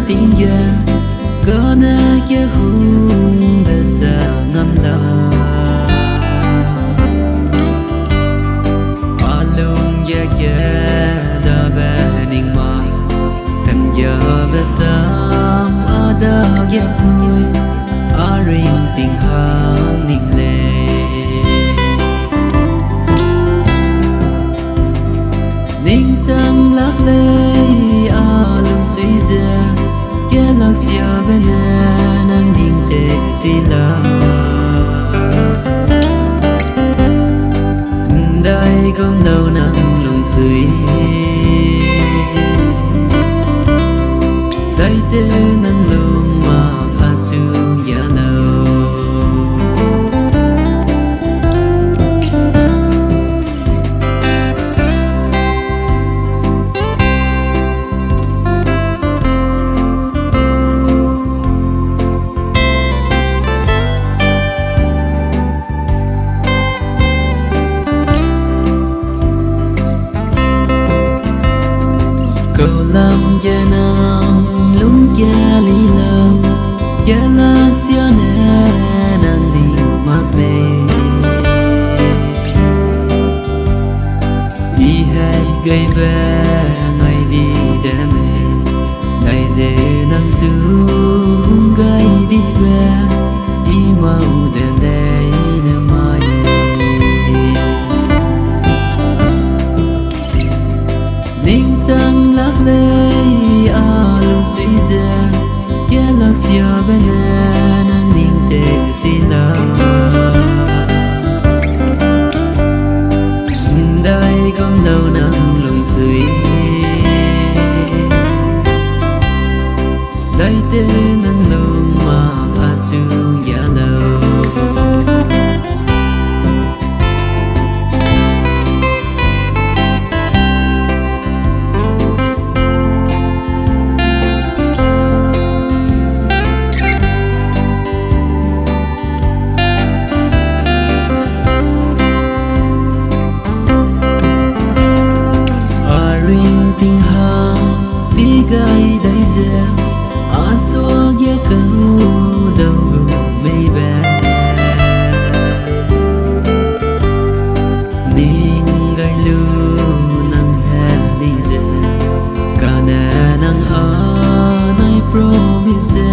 tiếng già có na kia hùng đã xa ngắm la hoa lung ya kia đã về ninh mai em giờ về sớm ở đó ya vui ở riêng tình hàng ninh lệ ninh trăng lắc lê ở lưng suy ra kia lạc xia bên nàng ninh tệ chỉ là đây không đâu nàng lung suy đây tên nàng lung mà pha chu ya lâu làm gia nàng lúng gia lý lâu gia lạc xia nè nàng đi mặc về đi hay gây về ngày đi để mẹ ngày dễ nàng chú gây đi về đi mau để lấy nè mai ninh trăng lắc lê à lung suy ra kia lạc xia bên nàng ninh tệ chỉ là đây không đâu nàng lung suy đây tên nàng lung mà pha chu ya lâu tình hà đi gai đầy dè à xóa ghé câu đầu mây bé ninh gai lu nang hè đi dè cả nè nang à nay promise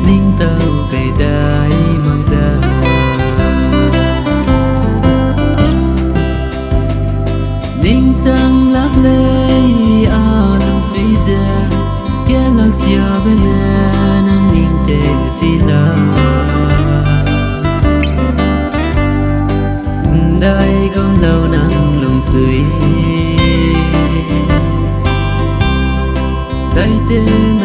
ninh tàu cây đai mang đà ninh trăng lắc lê suy ra kia lạc xia bên nàng ninh tệ chỉ là đây không đâu nàng lung suy đây tên